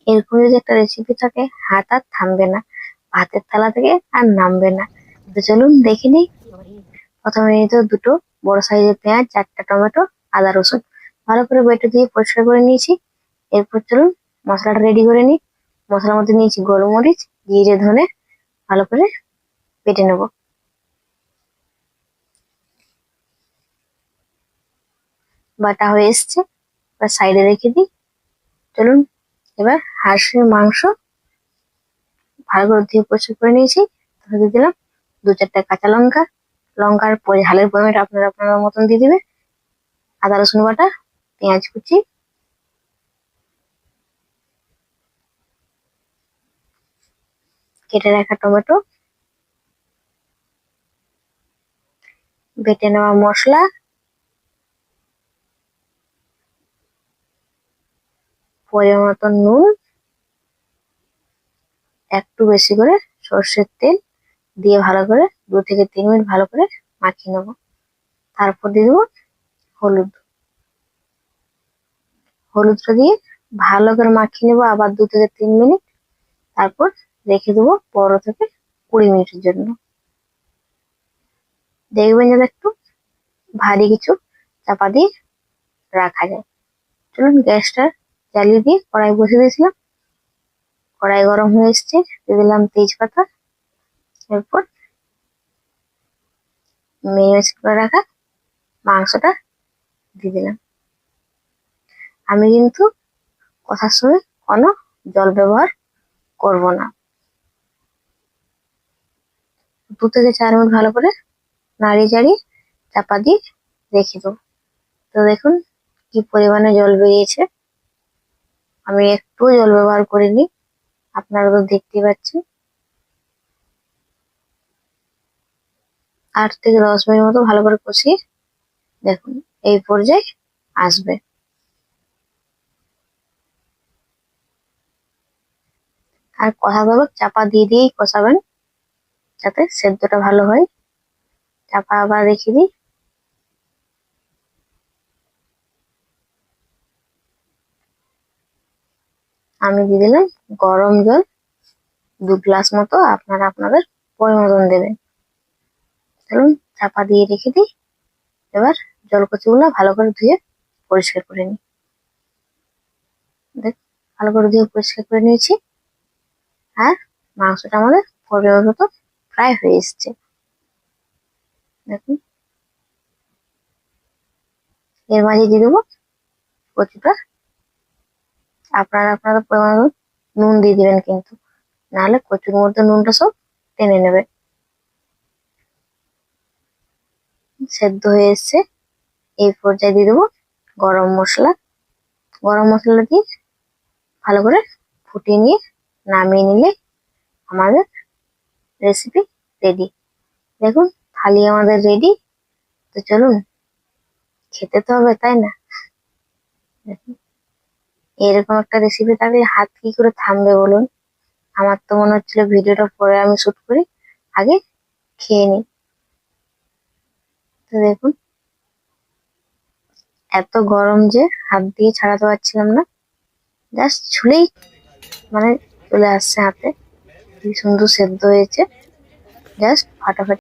এরকম যদি একটা রেসিপি থাকে, হাত আর থামবে না, ভাতের থালা থেকে আর নামবে না। তো চলুন দেখে নিই। প্রথমে নিয়ে তো দুটো বড় সাইজের পেঁয়াজ, 4টা টমেটো, আদা রসুন ভালো করে বেটে দিয়ে পরিষ্কার করে নিয়েছি। এরপর চলুন মশলাটা রেডি করে নিই। মশলার মধ্যে নিয়েছি গোলমরিচ, জিরে, ধনে ভালো করে বেটে নেব। বাটা হয়ে এসছে, এবার সাইডে রেখে দিই। চলুন এবার হাঁসের মাংস ভালো করে ধুয়ে পরিষ্কার করে নিয়েছি, দিয়ে দিলাম 2-4টা কাঁচা লঙ্কা। লঙ্কার ঝালের পরিমাণটা আপনারা আপনার মতন দিয়ে দিবে। আদা রসুন বাটা, পেঁয়াজ কুচি, কেটে রাখা টমেটো, বেটে নেওয়া মশলা, পরিমাণ মতন নুন, একটু বেশি করে সর্ষের তেল দিয়ে ভালো করে 2 থেকে 3 মিনিট ভালো করে মাখিয়ে নেবো। তারপর দিয়ে দেবো হলুদ। হলুদটা দিয়ে ভালো করে মাখিয়ে নেবো আবার 2 থেকে 3 মিনিট। তারপর রেখে দেবো 15 থেকে 20 মিনিটের জন্য। দেখবেন যেন একটু ভারী কিছু চাপা দিয়ে রাখা যায়। চলুন গ্যাসটা জ্বালিয়ে দিয়ে কড়াই বসিয়ে দিয়েছিলাম। কড়াই গরম হয়ে এসছে, দিয়ে দিলাম তেজপাতা। এরপর ম্যারিনেট করে রাখা মাংসটা দিয়ে দিলাম। আমি কিন্তু কষার সময় কোনো জল ব্যবহার করব না। 2 থেকে 4 মিনিট ভালো করে নাড়িয়ে চাড়িয়ে চাপা দিয়ে রেখে দেবো। তো দেখুন কি পরিমাণে জল বেরিয়েছে, আমি একটু জল ব্যবহার করিনি, আপনারা তো দেখতেই পাচ্ছেন। 8 থেকে 10 মিনিট মতো ভালো করে কষিয়ে দেখুন এই পর্যায়ে আসবে। আর কষাতে চাপা দিয়ে দিয়েই কষাবেন যাতে সেদ্ধটা ভালো হয়। চাপা আবার রেখে দিই। আমি দিয়ে দিলাম গরম জল 2 গ্লাস মতো, আপনারা আপনাদের পরিমাণ মতন দেবেন। চলুন চাপা দিয়ে রেখে দিই। এবার জলকচিগুলো ভালো করে ধুয়ে পরিষ্কার করে নিই। দেখ ভালো করে ধুয়ে পরিষ্কার করে নিয়েছি। আর মাংসটা আমাদের পরিমাণ মতো প্রায় হয়ে এসছে। দেখুন এর মাঝে দিয়ে দেবো কচুটা। আপনারা আপনাদের পরিমাণ মতো নুন দিয়ে দিবেন, কিন্তু নাহলে কচুর মধ্যে নুনটা সব টেনে নেবে। সেদ্ধ হয়ে এসছে, এই পর্যায়ে দিয়ে দেবো গরম মশলা। গরম মশলা দিয়ে ভালো করে ফুটিয়ে নিয়ে নামিয়ে নিলে আমাদের রেসিপি রেডি। দেখুন থালি আমাদের রেডি। তো চলুন খেতে তো হবে, তাই না? দেখুন এরকম একটা রেসিপি থাকলে হাত কি করে থামবে বলুন। আমার তো মনে হচ্ছিল ভিডিওটা পরে আমি শুট করি, আগে খেয়ে নিই। তো দেখুন এত গরম যে হাত দিয়ে ছাড়াতে পারছিলাম না, জাস্ট ছুলেই মানে চলে আসছে হাতে। কি সুন্দর সেদ্ধ হয়েছে, জাস্ট ফাটাফাটি।